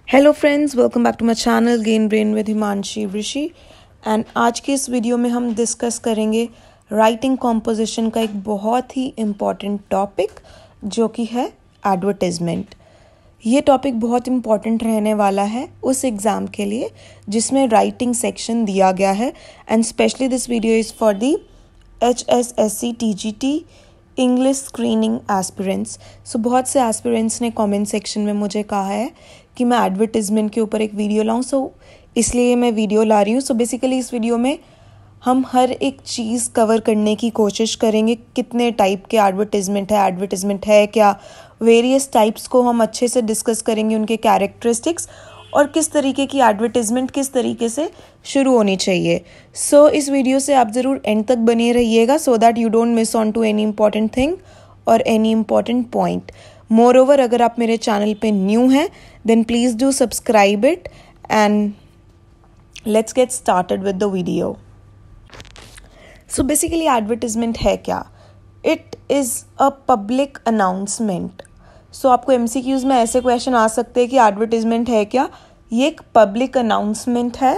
Hello friends, welcome back to my channel gain brain with Himanshi Rishi. And आज के इस video में हम डिस्कस करेंगे राइटिंग कॉम्पोजिशन का एक बहुत ही इम्पॉर्टेंट टॉपिक जो कि है एडवर्टाइजमेंट। ये टॉपिक बहुत इम्पॉर्टेंट रहने वाला है उस एग्ज़ाम के लिए जिसमें राइटिंग सेक्शन दिया गया है। And specially this video is for the HSSC TGT English screening aspirants. So बहुत से एस्पिरेंट्स ने कमेंट सेक्शन में मुझे कहा है कि मैं एडवर्टाइजमेंट के ऊपर एक वीडियो लाऊं, सो इसलिए मैं वीडियो ला रही हूँ। सो बेसिकली इस वीडियो में हम हर एक चीज़ कवर करने की कोशिश करेंगे। कितने टाइप के एडवर्टाइजमेंट है क्या, वेरियस टाइप्स को हम अच्छे से डिस्कस करेंगे, उनके कैरेक्टरिस्टिक्स और किस तरीके की एडवर्टाइजमेंट किस तरीके से शुरू होनी चाहिए। सो इस वीडियो से आप ज़रूर एंड तक बने रहिएगा so that you don't miss on to any important thing और any important point. Moreover, अगर आप मेरे चैनल पे न्यू हैं then please do subscribe it and let's get started with the video. So basically advertisement है क्या? It is a public announcement. So आपको MCQs में ऐसे क्वेश्चन आ सकते हैं कि एडवर्टाइजमेंट है क्या? ये एक पब्लिक अनाउंसमेंट है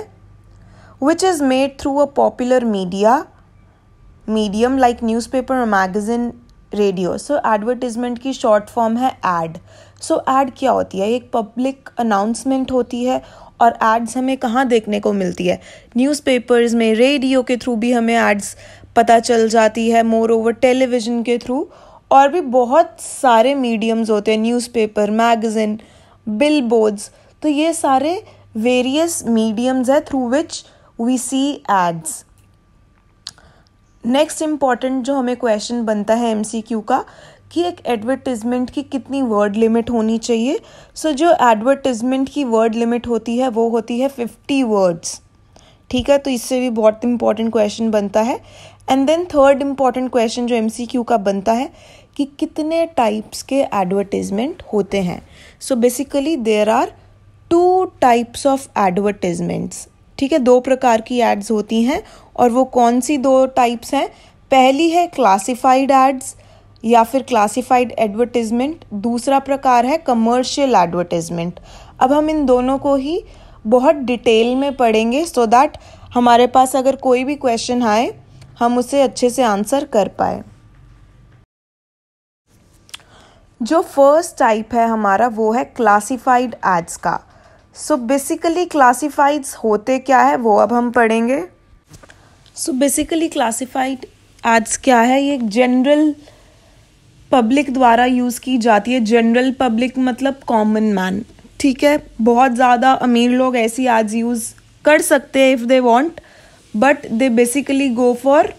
which is made through a popular medium like newspaper, magazine, radio. So advertisement की शॉर्ट फॉर्म है एड। सो एड क्या होती है? एक पब्लिक अनाउंसमेंट होती है और एड्स हमें कहाँ देखने को मिलती है? न्यूज़पेपर्स में, रेडियो के थ्रू भी हमें एड्स पता चल जाती है, मोर ओवर टेलीविज़न के थ्रू, और भी बहुत सारे मीडियम्स होते हैं, न्यूज़पेपर, मैगज़ीन, बिलबोर्ड्स। तो ये सारे वेरियस मीडियम्स है through which we see ads. Next important जो हमें क्वेश्चन बनता है MCQ का कि एक एडवर्टाइजमेंट की कितनी वर्ड लिमिट होनी चाहिए। सो जो एडवर्टाइजमेंट की वर्ड लिमिट होती है वो होती है 50 वर्ड्स। ठीक है, तो इससे भी बहुत इंपॉर्टेंट क्वेश्चन बनता है। And then third important question जो MCQ का बनता है कि कितने टाइप्स के एडवर्टाइजमेंट होते हैं। So basically there are 2 types of advertisements. ठीक है, 2 प्रकार की एड्स होती हैं और वो कौन सी 2 टाइप्स हैं? पहली है क्लासिफाइड एड्स या फिर क्लासिफाइड एडवर्टाइजमेंट। दूसरा प्रकार है कमर्शियल एडवर्टाइजमेंट। अब हम इन दोनों को ही बहुत डिटेल में पढ़ेंगे सो दैट हमारे पास अगर कोई भी क्वेश्चन आए हम उसे अच्छे से आंसर कर पाए। जो फर्स्ट टाइप है हमारा वो है क्लासिफाइड एड्स का। सो बेसिकली क्लासिफाइड्स होते क्या है वो अब हम पढ़ेंगे। सो बेसिकली क्लासिफाइड एड्स क्या है? ये एक जनरल पब्लिक द्वारा यूज़ की जाती है। जनरल पब्लिक मतलब कॉमन मैन। ठीक है, बहुत ज़्यादा अमीर लोग ऐसी एड्स यूज़ कर सकते हैं if they want, but they basically go for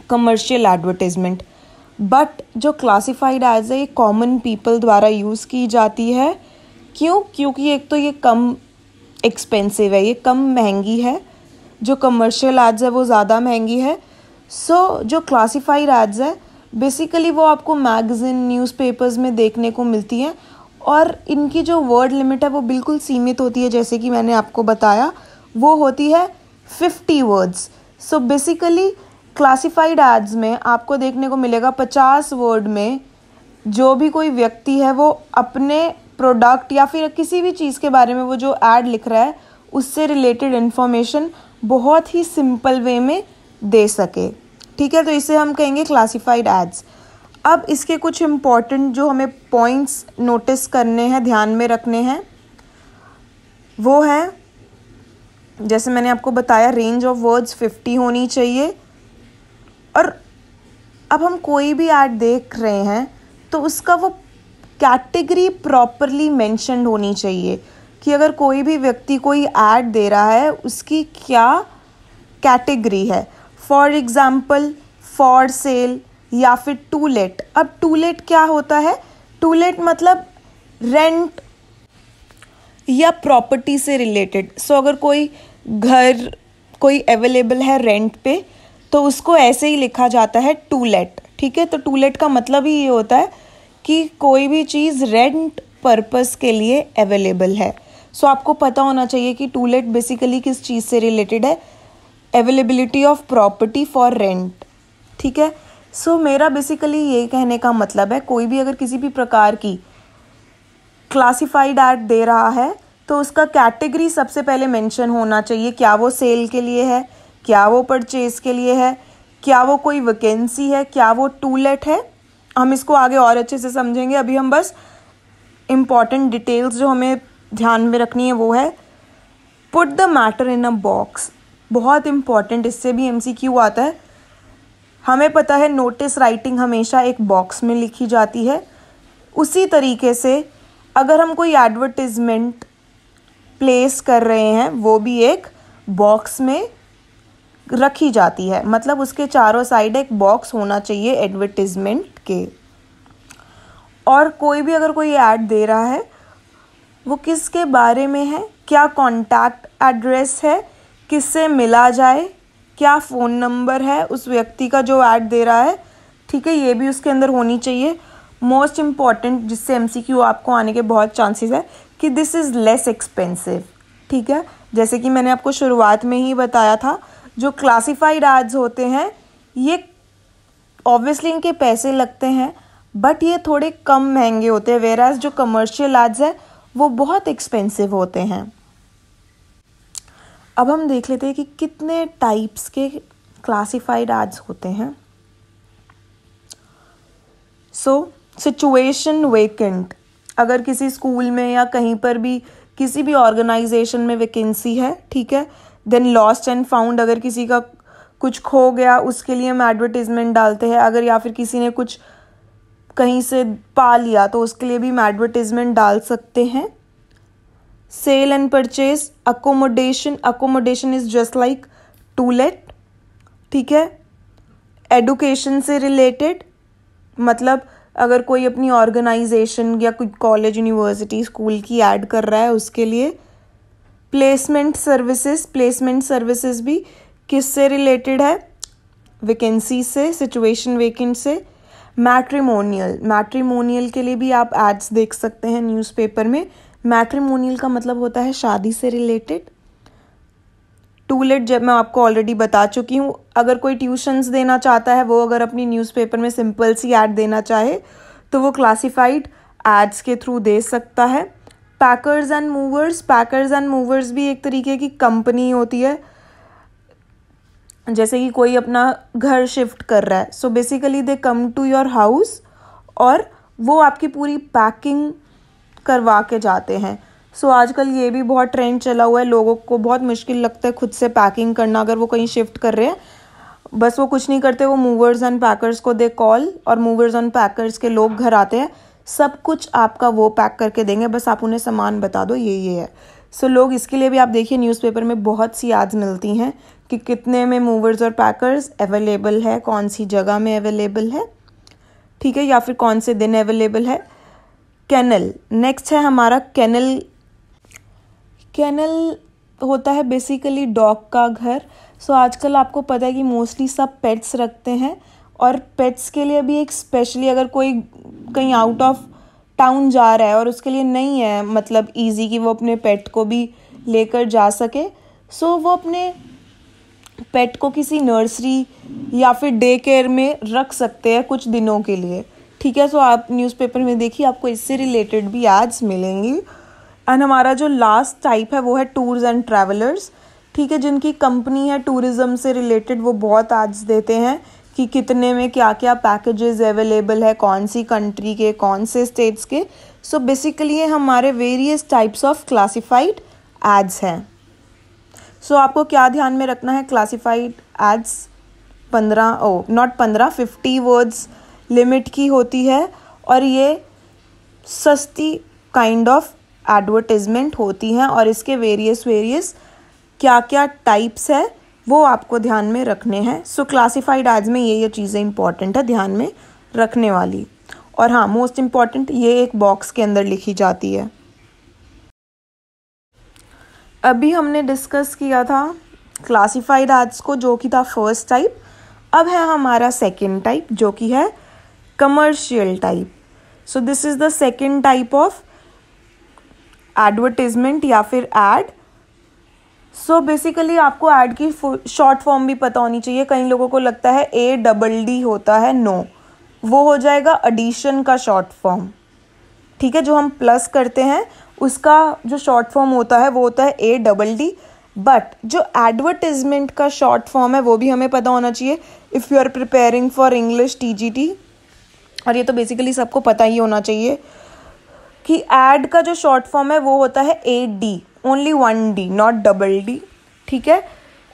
commercial advertisement. But जो क्लासिफाइड एड्स है ये कॉमन पीपल द्वारा यूज़ की जाती है। क्यों? क्योंकि एक तो ये कम एक्सपेंसिव है, ये कम महंगी है। जो कमर्शियल एड्स है वो ज़्यादा महंगी है। सो जो क्लासिफाइड एड्स है बेसिकली वो आपको मैगज़ीन, न्यूज़पेपर्स में देखने को मिलती हैं और इनकी जो वर्ड लिमिट है वो बिल्कुल सीमित होती है। जैसे कि मैंने आपको बताया वो होती है 50 words. So basically classified ads में आपको देखने को मिलेगा 50 वर्ड में जो भी कोई व्यक्ति है वो अपने प्रोडक्ट या फिर किसी भी चीज़ के बारे में वो जो ऐड लिख रहा है उससे रिलेटेड इन्फॉर्मेशन बहुत ही सिंपल वे में दे सके। ठीक है, तो इसे हम कहेंगे क्लासिफाइड एड्स। अब इसके कुछ इम्पॉर्टेंट जो हमें पॉइंट्स नोटिस करने हैं, ध्यान में रखने हैं, वो है जैसे मैंने आपको बताया रेंज ऑफ वर्ड्स 50 होनी चाहिए। और अब हम कोई भी ऐड देख रहे हैं तो उसका वो कैटेगरी प्रॉपरली मेंशन्ड होनी चाहिए कि अगर कोई भी व्यक्ति कोई ऐड दे रहा है उसकी क्या कैटेगरी है। फॉर एग्जाम्पल फॉर सेल या फिर टू लेट। अब टू लेट क्या होता है? टू लेट मतलब रेंट या प्रॉपर्टी से रिलेटेड। सो अगर कोई घर कोई अवेलेबल है रेंट पे तो उसको ऐसे ही लिखा जाता है टू लेट। ठीक है, तो टू लेट का मतलब ही ये होता है कि कोई भी चीज़ रेंट पर्पस के लिए अवेलेबल है। सो आपको पता होना चाहिए कि टू लेट बेसिकली किस चीज़ से रिलेटेड है? Availability of property for rent. ठीक है, सो मेरा बेसिकली ये कहने का मतलब है कोई भी अगर किसी भी प्रकार की क्लासिफाइड ऐड दे रहा है तो उसका कैटेगरी सबसे पहले मेंशन होना चाहिए। क्या वो सेल के लिए है, क्या वो परचेज के लिए है, क्या वो कोई वैकेंसी है, क्या वो टू लेट है। हम इसको आगे और अच्छे से समझेंगे। अभी हम बस इम्पॉर्टेंट डिटेल्स जो हमें ध्यान में रखनी है वो है put the matter in a box. बहुत इम्पॉर्टेंट, इससे भी एमसीक्यू आता है। हमें पता है नोटिस राइटिंग हमेशा एक बॉक्स में लिखी जाती है। उसी तरीके से अगर हम कोई एडवर्टिजमेंट प्लेस कर रहे हैं वो भी एक बॉक्स में रखी जाती है। मतलब उसके चारों साइड एक बॉक्स होना चाहिए एडवर्टिजमेंट के। और कोई भी अगर कोई ऐड दे रहा है वो किसके बारे में है, क्या कॉन्टैक्ट एड्रेस है, किससे मिला जाए, क्या फ़ोन नंबर है उस व्यक्ति का जो ऐड दे रहा है, ठीक है, ये भी उसके अंदर होनी चाहिए। मोस्ट इम्पॉर्टेंट जिससे एमसीक्यू आपको आने के बहुत चांसेस है कि दिस इज़ लेस एक्सपेंसिव। ठीक है, जैसे कि मैंने आपको शुरुआत में ही बताया था, जो क्लासिफाइड एड्स होते हैं ये ऑब्वियसली इनके पैसे लगते हैं बट ये थोड़े कम महंगे होते हैं, वेराज जो कमर्शियल एड्स है वो बहुत एक्सपेंसिव होते हैं। अब हम देख लेते हैं कि कितने टाइप्स के क्लासिफाइड एड्स होते हैं। सिचुएशन वेकेंट, अगर किसी स्कूल में या कहीं पर भी किसी भी ऑर्गेनाइजेशन में वैकेंसी है, ठीक है। देन लॉस्ट एंड फाउंड, अगर किसी का कुछ खो गया उसके लिए हम एडवर्टीजमेंट डालते हैं। अगर या फिर किसी ने कुछ कहीं से पा लिया तो उसके लिए भी हम एडवर्टीजमेंट डाल सकते हैं। Sale and purchase, accommodation is just like to let, ठीक है। एडुकेशन से रिलेटेड, मतलब अगर कोई अपनी ऑर्गेनाइजेशन या कोई कॉलेज यूनिवर्सिटी स्कूल की ऐड कर रहा है उसके लिए। प्लेसमेंट सर्विसेज भी किससे रिलेटेड है, वैकेंसी से, सिचुएशन वेकेंट से। मैट्रिमोनियल के लिए भी आप एड्स देख सकते हैं न्यूज़पेपर में। मैट्रिमोनियल का मतलब होता है शादी से रिलेटेड। टू लेट जब मैं आपको ऑलरेडी बता चुकी हूँ। अगर कोई ट्यूशन्स देना चाहता है वो अगर अपनी न्यूज़पेपर में सिंपल सी ऐड देना चाहे तो वो क्लासिफाइड एड्स के थ्रू दे सकता है। पैकर्स एंड मूवर्स भी एक तरीके की कंपनी होती है। जैसे कि कोई अपना घर शिफ्ट कर रहा है, so basically they come to your house और वो आपकी पूरी पैकिंग करवा के जाते हैं। सो आजकल ये भी बहुत ट्रेंड चला हुआ है, लोगों को बहुत मुश्किल लगता है खुद से पैकिंग करना। अगर वो कहीं शिफ्ट कर रहे हैं बस वो कुछ नहीं करते, वो मूवर्स एंड पैकर्स को दे कॉल और मूवर्स एंड पैकर्स के लोग घर आते हैं, सब कुछ आपका वो पैक करके देंगे, बस आप उन्हें सामान बता दो ये है। सो लोग इसके लिए भी आप देखिए न्यूज़पेपर में बहुत सी एड्स मिलती हैं कि कितने में मूवर्स और पैकर्स अवेलेबल है, कौन सी जगह में अवेलेबल है, ठीक है, या फिर कौन से दिन अवेलेबल है। केनल, नेक्स्ट है हमारा केनल होता है बेसिकली डॉग का घर। सो आजकल आपको पता है कि मोस्टली सब पेट्स रखते हैं और पेट्स के लिए भी एक स्पेशली अगर कोई कहीं आउट ऑफ टाउन जा रहा है और उसके लिए नहीं है मतलब इजी कि वो अपने पेट को भी लेकर जा सके, सो वो अपने पेट को किसी नर्सरी या फिर डे केयर में रख सकते हैं कुछ दिनों के लिए, ठीक है। सो आप न्यूज़पेपर में देखिए आपको इससे रिलेटेड भी एड्स मिलेंगी। एंड हमारा जो लास्ट टाइप है वो है टूर्स एंड ट्रैवलर्स, ठीक है, जिनकी कंपनी है टूरिज़्म से रिलेटेड, वो बहुत एड्स देते हैं कि कितने में क्या क्या पैकेजेस अवेलेबल है, कौन सी कंट्री के, कौन से स्टेट्स के। सो बेसिकली ये हमारे various types of classified ads हैं। सो आपको क्या ध्यान में रखना है, क्लासिफाइड एड्स 50 वर्ड्स लिमिट की होती है और ये सस्ती काइंड ऑफ एडवर्टाइजमेंट होती हैं और इसके वेरियस क्या क्या टाइप्स है वो आपको ध्यान में रखने हैं। सो क्लासिफाइड एड्स में ये चीज़ें इंपॉर्टेंट है ध्यान में रखने वाली। और हाँ, मोस्ट इम्पॉर्टेंट, ये एक बॉक्स के अंदर लिखी जाती है। अभी हमने डिस्कस किया था क्लासिफाइड एड्स को, जो कि था फर्स्ट टाइप। अब है हमारा सेकेंड टाइप जो कि है commercial type. So this is the second type of advertisement या फिर एड। सो बेसिकली आपको ऐड की शॉर्ट फॉर्म भी पता होनी चाहिए। कई लोगों को लगता है ADD होता है, नो, वो हो जाएगा एडिशन का शॉर्ट फॉर्म, ठीक है, जो हम प्लस करते हैं उसका जो शॉर्ट फॉर्म होता है वो होता है ADD। बट जो एडवर्टिजमेंट का शॉर्ट फॉर्म है वो भी हमें पता होना चाहिए if you are preparing for English TGT। और ये तो बेसिकली सबको पता ही होना चाहिए कि एड का जो शॉर्ट फॉर्म है वो होता है AD, only 1D, not DD। ठीक है,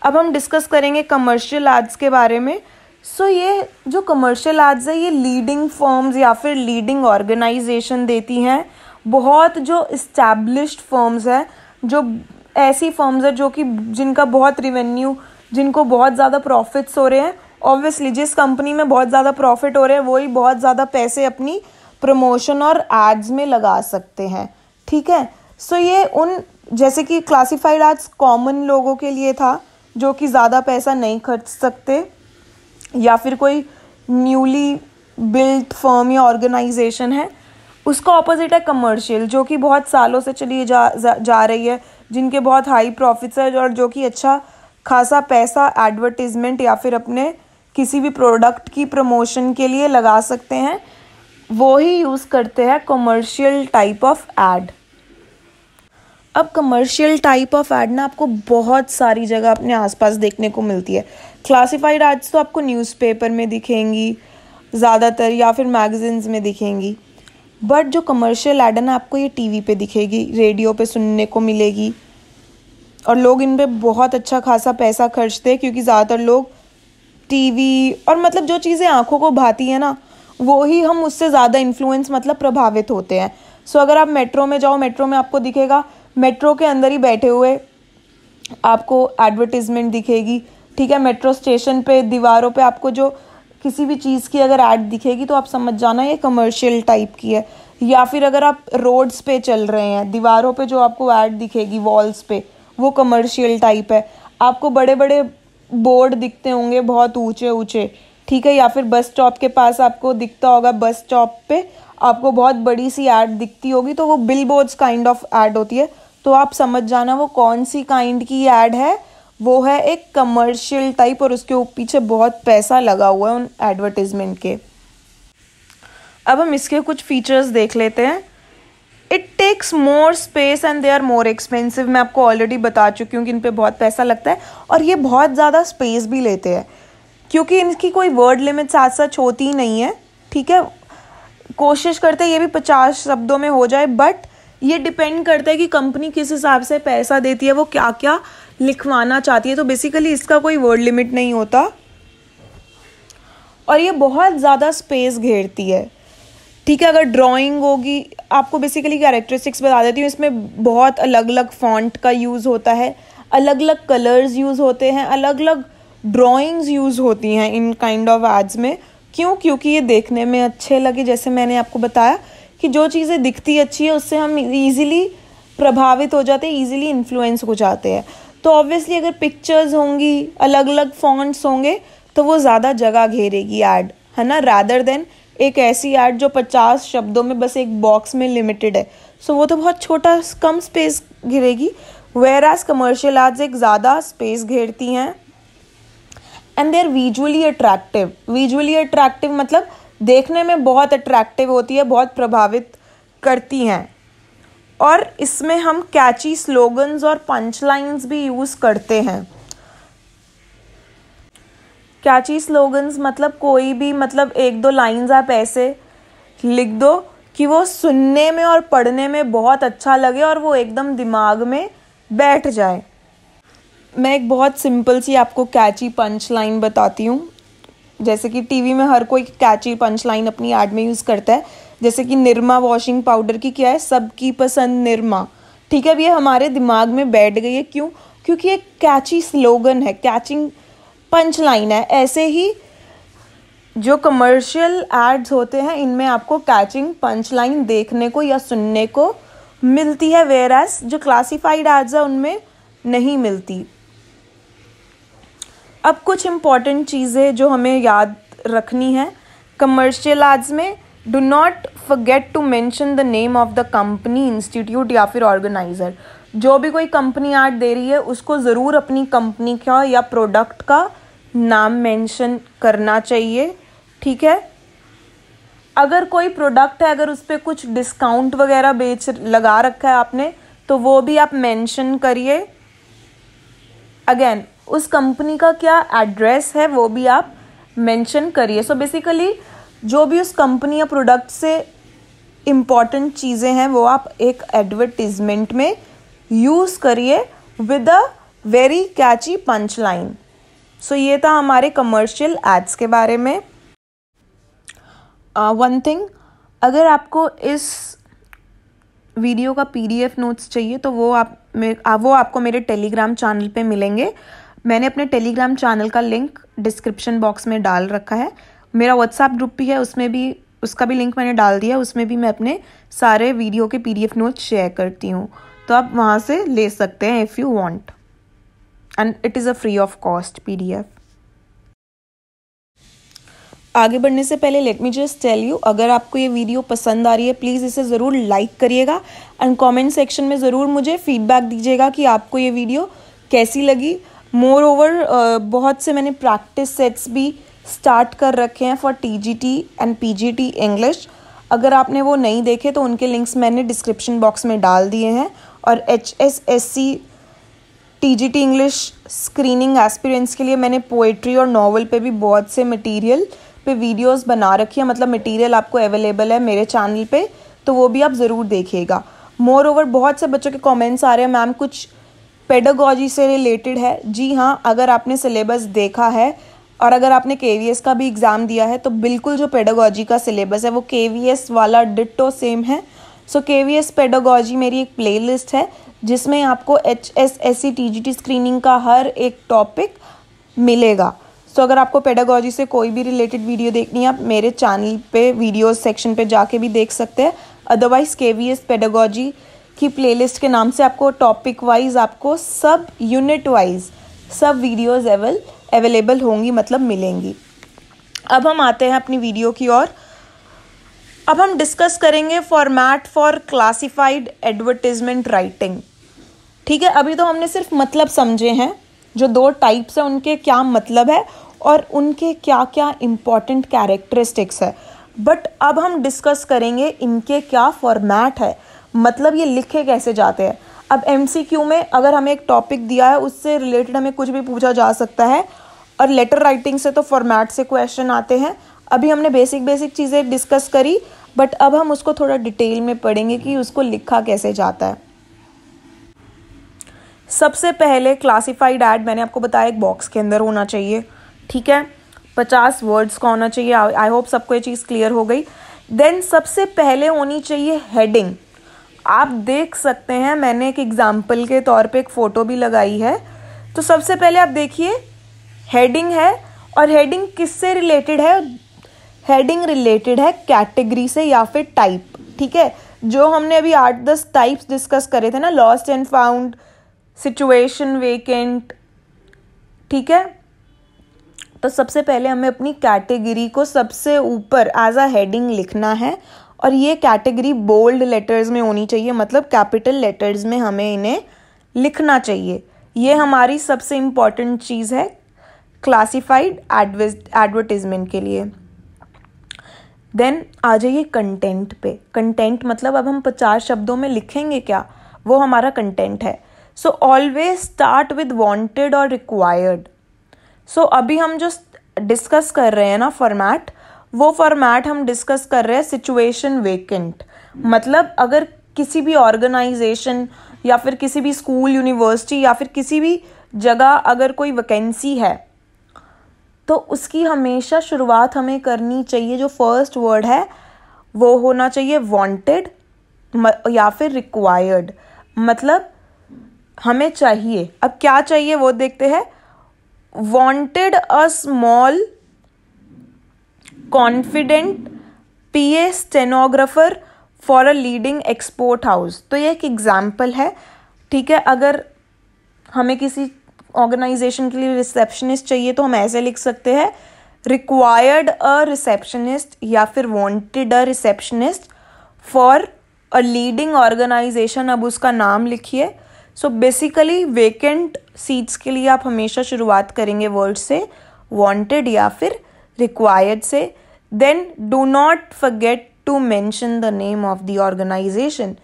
अब हम डिस्कस करेंगे कमर्शियल एड्स के बारे में। सो ये जो कमर्शियल एड्स है ये लीडिंग फर्म्स या फिर लीडिंग ऑर्गेनाइजेशन देती हैं। बहुत जो इस्टेब्लिश्ड फर्म्स हैं, जो ऐसी फर्म्स है जो कि जिनका बहुत रिवेन्यू, जिनको बहुत ज़्यादा प्रॉफिट्स हो रहे हैं। ऑब्वियसली जिस कंपनी में बहुत ज़्यादा प्रॉफिट हो रहे हैं वही बहुत ज़्यादा पैसे अपनी प्रमोशन और एड्स में लगा सकते हैं। ठीक है, सो ये उन जैसे कि क्लासिफाइड एड्स कॉमन लोगों के लिए था जो कि ज़्यादा पैसा नहीं खर्च सकते, या फिर कोई न्यूली बिल्ट फर्म या ऑर्गेनाइजेशन है। उसका ऑपोजिट है कमर्शियल, जो कि बहुत सालों से चली जा रही है, जिनके बहुत हाई प्रॉफिट्स है और जो कि अच्छा खासा पैसा एडवर्टीजमेंट या फिर अपने किसी भी प्रोडक्ट की प्रमोशन के लिए लगा सकते हैं, वो ही यूज़ करते हैं कमर्शियल टाइप ऑफ एड। अब कमर्शियल टाइप ऑफ एड ना आपको बहुत सारी जगह अपने आसपास देखने को मिलती है। क्लासिफाइड एड्स तो आपको न्यूज़पेपर में दिखेंगी ज़्यादातर या फिर मैगजीन्स में दिखेंगी, बट जो कमर्शियल एड है ना आपको ये टीवी पे दिखेगी, रेडियो पे सुनने को मिलेगी, और लोग इन पे बहुत अच्छा खासा पैसा खर्चते हैं क्योंकि ज़्यादातर लोग टीवी और मतलब जो चीज़ें आंखों को भाती है ना वो ही हम उससे ज़्यादा इन्फ्लुएंस मतलब प्रभावित होते हैं। सो अगर आप मेट्रो में जाओ, मेट्रो में आपको दिखेगा, मेट्रो के अंदर ही बैठे हुए आपको एडवर्टीजमेंट दिखेगी। ठीक है, मेट्रो स्टेशन पे दीवारों पे आपको जो किसी भी चीज़ की अगर ऐड दिखेगी तो आप समझ जाना ये कमर्शियल टाइप की है। या फिर अगर आप रोड्स पे चल रहे हैं, दीवारों पे जो आपको ऐड दिखेगी वॉल्स पे, वो कमर्शियल टाइप है। आपको बड़े बड़े बोर्ड दिखते होंगे बहुत ऊंचे ऊंचे, ठीक है, या फिर बस स्टॉप के पास आपको दिखता होगा, बस स्टॉप पे आपको बहुत बड़ी सी ऐड दिखती होगी, तो वो bill boards kind of add होती है। तो आप समझ जाना वो कौन सी काइंड की ऐड है, वो है एक कमर्शियल टाइप, और उसके पीछे बहुत पैसा लगा हुआ है उन एडवर्टीजमेंट के। अब हम इसके कुछ फीचर्स देख लेते हैं। It takes more space and they are more expensive. मैं आपको ऑलरेडी बता चुकी हूँ कि इन पे बहुत पैसा लगता है और ये बहुत ज़्यादा स्पेस भी लेते हैं क्योंकि इनकी कोई वर्ड लिमिट साथ साथ होती ही नहीं है। ठीक है, कोशिश करते हैं ये भी 50 शब्दों में हो जाए, बट ये डिपेंड करता है कि कंपनी किस हिसाब से पैसा देती है, वो क्या क्या लिखवाना चाहती है। तो बेसिकली इसका कोई वर्ड लिमिट नहीं होता और ये बहुत ज़्यादा स्पेस घेरती है। ठीक है, अगर ड्राइंग होगी, आपको बेसिकली कैरेक्टरिस्टिक्स बता देती हूँ। इसमें बहुत अलग अलग फॉन्ट का यूज़ होता है, अलग अलग कलर्स यूज़ होते हैं, अलग अलग ड्राइंग्स यूज़ होती हैं इन काइंड ऑफ एड्स में। क्यों? क्योंकि ये देखने में अच्छे लगे। जैसे मैंने आपको बताया कि जो चीज़ें दिखती अच्छी है उससे हम ईजिली प्रभावित हो जाते हैं, ईजिली इन्फ्लुएंस हो जाते हैं। तो ऑब्वियसली अगर पिक्चर्स होंगी, अलग अलग फॉन्ट्स होंगे तो वो ज़्यादा जगह घेरेगी ऐड, है ना, रादर देन एक ऐसी ऐड जो 50 शब्दों में बस एक बॉक्स में लिमिटेड है। सो वो तो बहुत छोटा कम स्पेस घेरेगी, वेयर एज कमर्शियल एड्स एक ज़्यादा स्पेस घेरती हैं। And they are visually attractive. Visually attractive मतलब देखने में बहुत अट्रैक्टिव होती है, बहुत प्रभावित करती हैं। और इसमें हम कैची स्लोगन्स और पंच लाइन्स भी यूज़ करते हैं। कैची स्लोगन्स मतलब कोई भी मतलब एक दो लाइन्स आप ऐसे लिख दो कि वो सुनने में और पढ़ने में बहुत अच्छा लगे और वो एकदम दिमाग में बैठ जाए। मैं एक बहुत सिंपल सी आपको कैची पंच लाइन बताती हूँ। जैसे कि टीवी में हर कोई कैची पंच लाइन अपनी ऐड में यूज़ करता है, जैसे कि निरमा वॉशिंग पाउडर की क्या है, सबकी पसंद निरमा। ठीक है, अब ये हमारे दिमाग में बैठ गई है। क्यों? क्योंकि एक कैची स्लोगन है, कैचिंग पंच लाइन है। ऐसे ही जो कमर्शियल एड्स होते हैं इनमें आपको कैचिंग पंच लाइन देखने को या सुनने को मिलती है, वेयर एज जो क्लासिफाइड एड्स है उनमें नहीं मिलती। अब कुछ इम्पॉर्टेंट चीज़ें जो हमें याद रखनी है कमर्शियल एड्स में, do not forget to mention the name of the company, institute या फिर ऑर्गेनाइजर। जो भी कोई कंपनी ऐड दे रही है उसको ज़रूर अपनी कंपनी का या प्रोडक्ट का नाम मेंशन करना चाहिए। ठीक है, अगर कोई प्रोडक्ट है, अगर उस पर कुछ डिस्काउंट वगैरह लगा रखा है आपने, तो वो भी आप मेंशन करिए। अगेन उस कंपनी का क्या एड्रेस है वो भी आप मेंशन करिए। सो बेसिकली जो भी उस कंपनी या प्रोडक्ट से इम्पॉर्टेंट चीज़ें हैं वो आप एक एडवर्टीजमेंट में यूज़ करिए with a very catchy punch line. So ये था हमारे कमर्शियल एड्स के बारे में। वन थिंग, अगर आपको इस वीडियो का PDF नोट्स चाहिए तो वो आपको मेरे टेलीग्राम चैनल पे मिलेंगे। मैंने अपने टेलीग्राम चैनल का लिंक डिस्क्रिप्शन बॉक्स में डाल रखा है। मेरा व्हाट्सएप ग्रुप भी है, उसका भी लिंक मैंने डाल दिया। उसमें भी मैं अपने सारे वीडियो के PDF नोट्स शेयर करती हूँ, तो आप वहाँ से ले सकते हैं if you want, and it is a free of cost PDF। आगे बढ़ने से पहले let me just tell you, अगर आपको ये वीडियो पसंद आ रही है प्लीज़ इसे ज़रूर लाइक करिएगा एंड कमेंट सेक्शन में ज़रूर मुझे फीडबैक दीजिएगा कि आपको ये वीडियो कैसी लगी। मोर ओवर बहुत से मैंने प्रैक्टिस सेट्स भी स्टार्ट कर रखे हैं for TGT and PGT English. अगर आपने वो नहीं देखे तो उनके लिंक्स मैंने डिस्क्रिप्शन बॉक्स में डाल दिए हैं। और HSSC TGT English screening aspirants के लिए मैंने पोएट्री और नॉवल पे भी बहुत से मटेरियल पे वीडियोस बना रखी है, मतलब मटेरियल आपको अवेलेबल है मेरे चैनल पे, तो वो भी आप ज़रूर देखिएगा। मोर ओवर बहुत से बच्चों के कमेंट्स आ रहे हैं मैम कुछ पेडागॉजी से रिलेटेड है। जी हाँ, अगर आपने सिलेबस देखा है और अगर आपने KVS का भी एग्ज़ाम दिया है तो बिल्कुल जो पेडागॉजी का सिलेबस है वो KVS वाला डिट्टो सेम है। सो KVS पेडागॉजी मेरी एक प्लेलिस्ट है जिसमें आपको HSSC TGT स्क्रीनिंग का हर एक टॉपिक मिलेगा। सो अगर आपको पेडागॉजी से कोई भी रिलेटेड वीडियो देखनी है आप मेरे चैनल पे वीडियोस सेक्शन पे जाके भी देख सकते हैं। अदरवाइज़ KVS पेडागॉजी की प्लेलिस्ट के नाम से आपको टॉपिक वाइज, आपको सब यूनिट वाइज सब वीडियोस अवेलेबल होंगी, मतलब मिलेंगी। अब हम आते हैं अपनी वीडियो की ओर। अब हम डिस्कस करेंगे format for classified advertisement writing. ठीक है, अभी तो हमने सिर्फ मतलब समझे हैं, जो 2 टाइप्स हैं उनके क्या मतलब है और उनके क्या क्या इम्पॉर्टेंट कैरेक्टरिस्टिक्स है। बट अब हम डिस्कस करेंगे इनके क्या फॉर्मेट है, मतलब ये लिखे कैसे जाते हैं। अब MCQ में अगर हमें एक टॉपिक दिया है उससे रिलेटेड हमें कुछ भी पूछा जा सकता है, और लेटर राइटिंग से तो फॉर्मेट से क्वेश्चन आते हैं। अभी हमने बेसिक चीज़ें डिस्कस करी, बट अब हम उसको थोड़ा डिटेल में पढ़ेंगे कि उसको लिखा कैसे जाता है। सबसे पहले क्लासिफाइड ऐड मैंने आपको बताया एक बॉक्स के अंदर होना चाहिए, ठीक है, 50 वर्ड्स का होना चाहिए। आई होप सबको ये चीज़ क्लियर हो गई। देन सबसे पहले होनी चाहिए हेडिंग। आप देख सकते हैं मैंने एक एग्जाम्पल के तौर पे एक फ़ोटो भी लगाई है। तो सबसे पहले आप देखिए हेडिंग है, और हेडिंग किससे रिलेटेड है? हेडिंग रिलेटेड है कैटेगरी से या फिर टाइप। ठीक है, जो हमने अभी 8-10 टाइप्स डिस्कस करे थे ना, lost and found, situation, vacant, ठीक है। तो सबसे पहले हमें अपनी कैटेगरी को सबसे ऊपर एज अ हेडिंग लिखना है, और ये कैटेगरी बोल्ड लेटर्स में होनी चाहिए, मतलब कैपिटल लेटर्स में हमें इन्हें लिखना चाहिए। ये हमारी सबसे इम्पॉर्टेंट चीज़ है क्लासिफाइड एडवर्टीजमेंट के लिए। देन आ जाइए कंटेंट पे। कंटेंट मतलब अब हम 50 शब्दों में लिखेंगे क्या, वो हमारा कंटेंट है। So always start with wanted और रिक्वायर्ड। सो अभी हम जो डिस्कस कर रहे हैं ना फॉर्मेट, वो फॉर्मेट हम डिस्कस कर रहे हैं सिचुएशन वेकेंट। मतलब अगर किसी भी ऑर्गेनाइजेशन या फिर किसी भी स्कूल, यूनिवर्सिटी या फिर किसी भी जगह अगर कोई वैकेंसी है तो उसकी हमेशा शुरुआत हमें करनी चाहिए, जो फर्स्ट वर्ड है वो होना चाहिए वांटेड या फिर रिक्वायर्ड। मतलब हमें चाहिए, अब क्या चाहिए वो देखते हैं। Wanted a small confident PA stenographer for a leading export house. तो ये एक एग्जाम्पल है, ठीक है। अगर हमें किसी ऑर्गेनाइजेशन के लिए रिसेप्शनिस्ट चाहिए तो हम ऐसे लिख सकते हैं, रिक्वायर्ड अ रिसेप्शनिस्ट या फिर wanted a receptionist for a leading organization. अब उसका नाम लिखिए। सो बेसिकली वेकेंट सीट्स के लिए आप हमेशा शुरुआत करेंगे वर्ड से वांटेड या फिर रिक्वायर्ड से। Then do not forget to mention the name of the organization.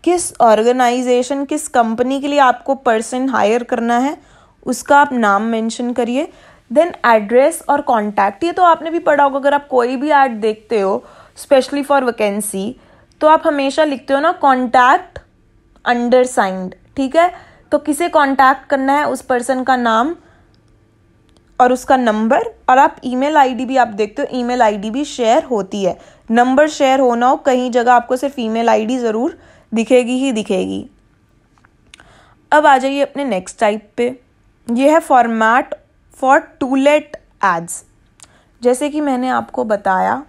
किस ऑर्गेनाइजेशन, किस कंपनी के लिए आपको पर्सन हायर करना है उसका आप नाम मेंशन करिए। देन एड्रेस और कॉन्टैक्ट, ये तो आपने भी पढ़ा होगा, अगर आप कोई भी ऐड देखते हो स्पेशली फॉर वैकेंसी तो आप हमेशा लिखते हो ना कॉन्टैक्ट अंडरसाइंड, ठीक है। तो किसे कॉन्टैक्ट करना है, उस पर्सन का नाम और उसका नंबर, और आप ईमेल आईडी भी आप देखते हो, ईमेल आईडी भी शेयर होती है। नंबर शेयर होना हो कहीं जगह आपको सिर्फ ईमेल आईडी ज़रूर दिखेगी ही दिखेगी। अब आ जाइए अपने नेक्स्ट टाइप पे, ये है format for to let ads. जैसे कि मैंने आपको बताया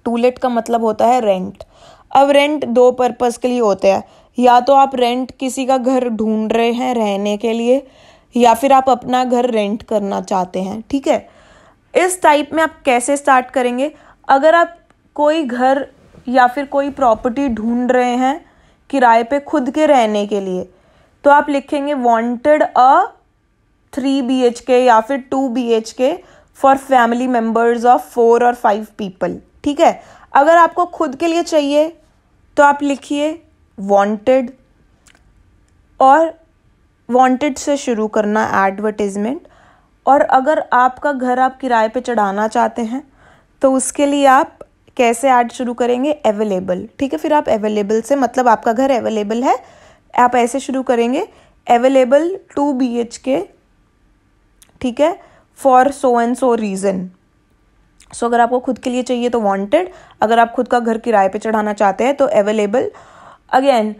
टू लेट का मतलब होता है रेंट। अब रेंट दो पर्पस के लिए होते हैं, या तो आप रेंट किसी का घर ढूंढ रहे हैं रहने के लिए, या फिर आप अपना घर रेंट करना चाहते हैं, ठीक है। इस टाइप में आप कैसे स्टार्ट करेंगे, अगर आप कोई घर या फिर कोई प्रॉपर्टी ढूंढ रहे हैं किराए पे खुद के रहने के लिए, तो आप लिखेंगे वांटेड अ 3 BHK या फिर 2 BHK for family members of 4 और 5 पीपल, ठीक है। अगर आपको खुद के लिए चाहिए तो आप लिखिए वांटेड, और वांटेड से शुरू करना एडवर्टीजमेंट। और अगर आपका घर आप किराए पे चढ़ाना चाहते हैं तो उसके लिए आप कैसे ऐड शुरू करेंगे, अवेलेबल, ठीक है। फिर आप अवेलेबल से, मतलब आपका घर अवेलेबल है, आप ऐसे शुरू करेंगे अवेलेबल 2 BHK, ठीक है, for so and so reason. So अगर आपको खुद के लिए चाहिए तो वांटेड, अगर आप खुद का घर किराए पे चढ़ाना चाहते हैं तो अवेलेबल। अगेन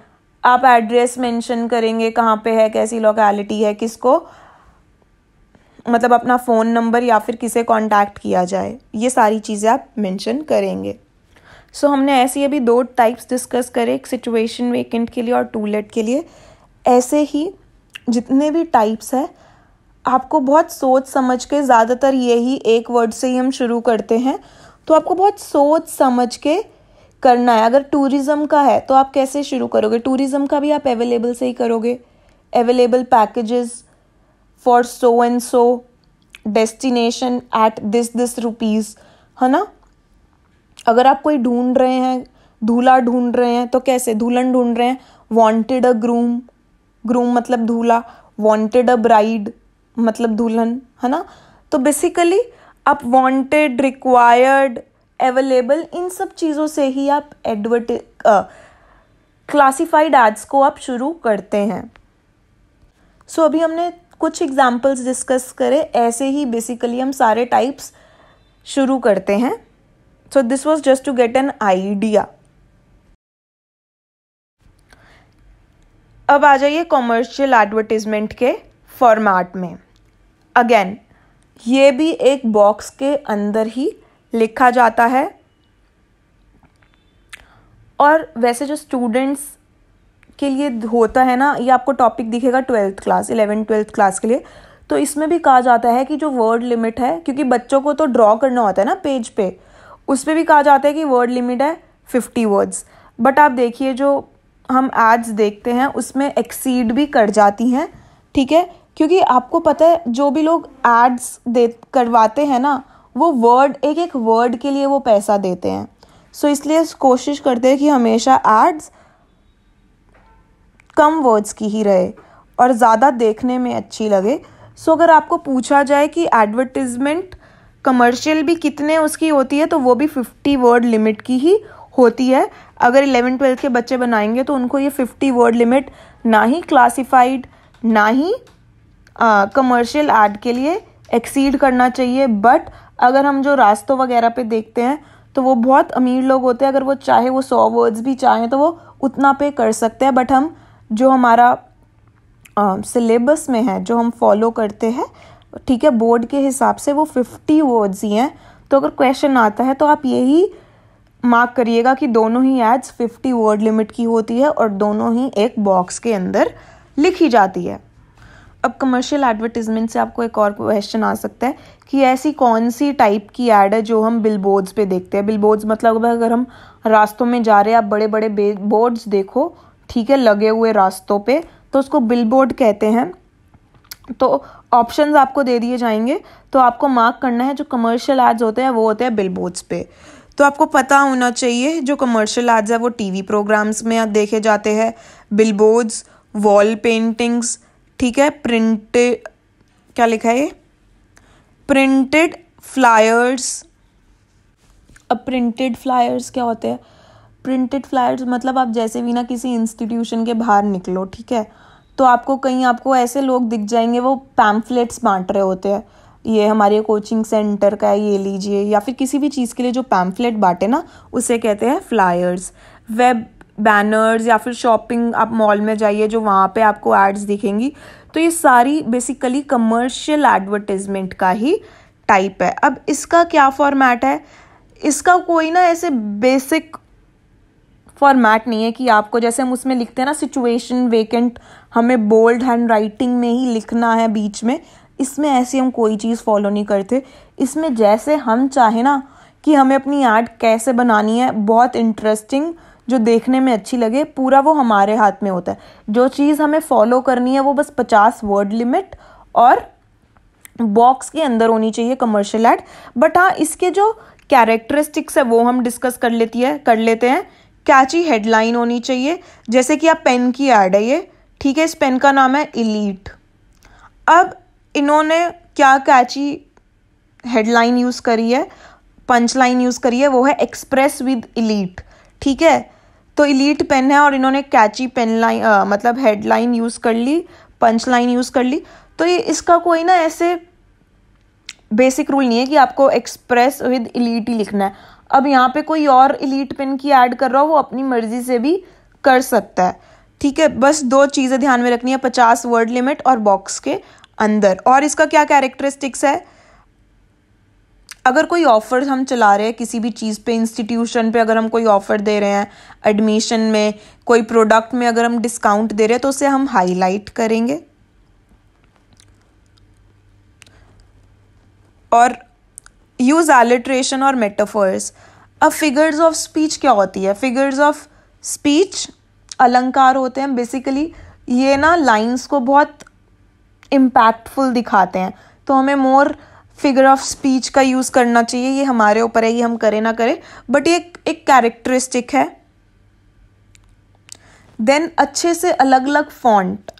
आप एड्रेस मेंशन करेंगे, कहाँ पे है, कैसी लोकेलिटी है, किसको, मतलब अपना फ़ोन नंबर या फिर किसे कांटेक्ट किया जाए, ये सारी चीज़ें आप मेंशन करेंगे। सो हमने ऐसे अभी 2 टाइप्स डिस्कस करे, एक सिचुएशन वेकेंट के लिए और टू लेट के लिए। ऐसे ही जितने भी टाइप्स है आपको बहुत सोच समझ के, ज़्यादातर यही एक वर्ड से ही हम शुरू करते हैं, तो आपको बहुत सोच समझ के करना है। अगर टूरिज़्म का है तो आप कैसे शुरू करोगे, टूरिज़्म का भी आप अवेलेबल से ही करोगे, available packages for so and so destination at this rupees, है ना। अगर आप कोई ढूंढ रहे हैं, दूल्हा ढूंढ रहे हैं तो कैसे, दुल्हन ढूंढ रहे हैं, वांटेड अ ग्रूम, ग्रूम मतलब दूल्हा, वांटेड अ ब्राइड मतलब दुल्हन, है ना। तो बेसिकली आप वांटेड, रिक्वायर्ड, अवेलेबल, इन सब चीज़ों से ही आप क्लासिफाइड एड्स को आप शुरू करते हैं। सो अभी हमने कुछ एग्जाम्पल्स डिस्कस करे, ऐसे ही बेसिकली हम सारे टाइप्स शुरू करते हैं। So this was just to get an idea. अब आ जाइए कॉमर्शियल एडवर्टीजमेंट के फॉर्मेट में। अगेन ये भी एक बॉक्स के अंदर ही लिखा जाता है, और वैसे जो स्टूडेंट्स के लिए होता है ना, ये आपको टॉपिक दिखेगा 12th क्लास, 11th-12th क्लास के लिए। तो इसमें भी कहा जाता है कि जो वर्ड लिमिट है, क्योंकि बच्चों को तो ड्रॉ करना होता है ना पेज पे, उस पर भी कहा जाता है कि वर्ड लिमिट है 50 वर्ड्स। बट आप देखिए जो हम एड्स देखते हैं उसमें एक्सीड भी कर जाती हैं, ठीक है, क्योंकि आपको पता है जो भी लोग एड्स दे करवाते हैं ना, वो वर्ड, एक एक वर्ड के लिए वो पैसा देते हैं। सो इसलिए कोशिश करते हैं कि हमेशा एड्स कम वर्ड्स की ही रहे और ज़्यादा देखने में अच्छी लगे। सो अगर आपको पूछा जाए कि एडवर्टिजमेंट कमर्शियल भी कितने उसकी होती है, तो वो भी 50 वर्ड लिमिट की ही होती है। अगर 11th-12th के बच्चे बनाएंगे तो उनको ये 50 वर्ड लिमिट ना ही क्लासिफाइड ना ही कमर्शियल ऐड के लिए एक्सीड करना चाहिए। बट अगर हम जो रास्तों वगैरह पे देखते हैं तो वो बहुत अमीर लोग होते हैं, अगर वो चाहे वो 100 वर्ड्स भी चाहें तो वो उतना पे कर सकते हैं। बट हम जो हमारा सिलेबस में है, जो हम फॉलो करते हैं, ठीक है, बोर्ड के हिसाब से वो 50 वर्ड्स ही हैं। तो अगर क्वेश्चन आता है तो आप यही मार्क करिएगा कि दोनों ही एड्स 50 वर्ड लिमिट की होती है और दोनों ही एक बॉक्स के अंदर लिखी जाती है। अब कमर्शियल एडवर्टीजमेंट से आपको एक और क्वेश्चन आ सकता है कि ऐसी कौन सी टाइप की ऐड है जो हम बिलबोर्ड्स पे देखते हैं। बिलबोर्ड्स मतलब अगर हम रास्तों में जा रहे हैं, आप बड़े बड़े बोर्ड्स देखो, ठीक है, लगे हुए रास्तों पे, तो उसको बिलबोर्ड कहते हैं। तो ऑप्शंस आपको दे दिए जाएंगे, तो आपको मार्क करना है। जो कमर्शियल एड्स होते हैं वो होते हैं बिलबोर्ड्स पे। तो आपको पता होना चाहिए जो कमर्शियल एड्स है वो टीवी प्रोग्राम्स में देखे जाते हैं, बिलबोर्ड्स, वॉल पेंटिंग्स, ठीक है, प्रिंटेड, क्या लिखा है ये, प्रिंटेड फ्लायर्स। अब प्रिंटेड फ्लायर्स क्या होते हैं? प्रिंटेड फ्लायर्स मतलब आप जैसे भी ना किसी इंस्टीट्यूशन के बाहर निकलो, ठीक है, तो आपको कहीं आपको ऐसे लोग दिख जाएंगे वो पैम्फलेट्स बांट रहे होते हैं, ये हमारे कोचिंग सेंटर का है, ये लीजिए, या फिर किसी भी चीज़ के लिए जो पैम्फलेट बांटे ना उसे कहते हैं फ्लायर्स। वेब बैनर्स या फिर शॉपिंग, आप मॉल में जाइए जो वहाँ पे आपको एड्स दिखेंगी, तो ये सारी बेसिकली कमर्शियल एडवर्टाइजमेंट का ही टाइप है। अब इसका क्या फॉर्मेट है? इसका कोई ना ऐसे बेसिक फॉर्मेट नहीं है कि आपको, जैसे हम उसमें लिखते हैं ना सिचुएशन वेकेंट, हमें बोल्ड हैंड राइटिंग में ही लिखना है बीच में, इसमें ऐसे हम कोई चीज़ फॉलो नहीं करते। इसमें जैसे हम चाहे ना कि हमें अपनी ऐड कैसे बनानी है, बहुत इंटरेस्टिंग, जो देखने में अच्छी लगे, पूरा वो हमारे हाथ में होता है। जो चीज़ हमें फॉलो करनी है वो बस 50 वर्ड लिमिट और बॉक्स के अंदर होनी चाहिए कमर्शियल ऐड। बट हाँ, इसके जो कैरेक्टरिस्टिक्स है वो हम डिस्कस कर लेते हैं। कैची हेडलाइन होनी चाहिए, जैसे कि आप पेन की ऐड है ये, ठीक है, इस पेन का नाम है इलीट। अब इन्होंने क्या कैची हेडलाइन यूज़ करी है, पंच लाइन यूज़ करी है, वो है एक्सप्रेस विद इलीट, ठीक है। तो इलीट पेन है और इन्होंने कैची पेन लाइन मतलब हेडलाइन यूज़ कर ली, पंच लाइन यूज़ कर ली। तो ये इसका कोई ना ऐसे बेसिक रूल नहीं है कि आपको एक्सप्रेस विद इलीट ही लिखना है। अब यहाँ पे कोई और इलीट पेन की ऐड कर रहा हो वो अपनी मर्जी से भी कर सकता है, ठीक है। बस 2 चीज़ें ध्यान में रखनी है, 50 वर्ड लिमिट और बॉक्स के अंदर। और इसका क्या कैरेक्टरिस्टिक्स है? अगर कोई ऑफर हम चला रहे हैं किसी भी चीज़ पे, इंस्टीट्यूशन पे अगर हम कोई ऑफर दे रहे हैं, एडमिशन में, कोई प्रोडक्ट में अगर हम डिस्काउंट दे रहे हैं, तो उसे हम हाईलाइट करेंगे। और यूज़ एलिट्रेशन और मेटाफर्स। अब फिगर्स ऑफ स्पीच क्या होती है? फिगर्स ऑफ स्पीच अलंकार होते हैं बेसिकली, ये ना लाइंस को बहुत इम्पैक्टफुल दिखाते हैं, तो हमें मोर फिगर ऑफ स्पीच का यूज़ करना चाहिए। ये हमारे ऊपर है, ये हम करें ना करें, बट ये एक कैरेक्टरिस्टिक है। देन अच्छे से अलग अलग फॉन्ट,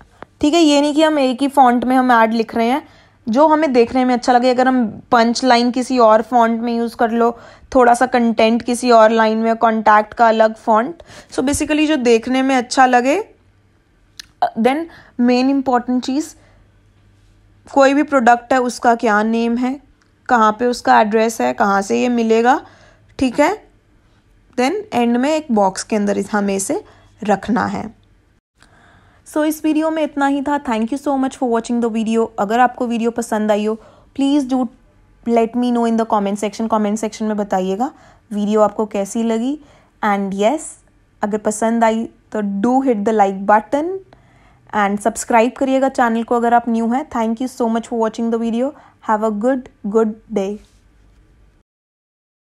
ठीक है, ये नहीं कि हम एक ही फॉन्ट में हम ऐड लिख रहे हैं, जो हमें देखने में अच्छा लगे। अगर हम पंच लाइन किसी और फॉन्ट में यूज़ कर लो, थोड़ा सा कंटेंट किसी और लाइन में, कॉन्टैक्ट का अलग फॉन्ट, सो बेसिकली जो देखने में अच्छा लगे। देन मेन इंपॉर्टेंट चीज़, कोई भी प्रोडक्ट है उसका क्या नेम है, कहाँ पे उसका एड्रेस है, कहाँ से ये मिलेगा, ठीक है। देन एंड में एक बॉक्स के अंदर हमें इसे रखना है। सो इस वीडियो में इतना ही था। Thank you so much for watching the video. अगर आपको वीडियो पसंद आई हो, please do let me know in the comment section में बताइएगा वीडियो आपको कैसी लगी। एंड येस, अगर पसंद आई तो do hit the like button and subscribe करिएगा चैनल को अगर आप न्यू हैं। Thank you so much for watching the video. Have a good day.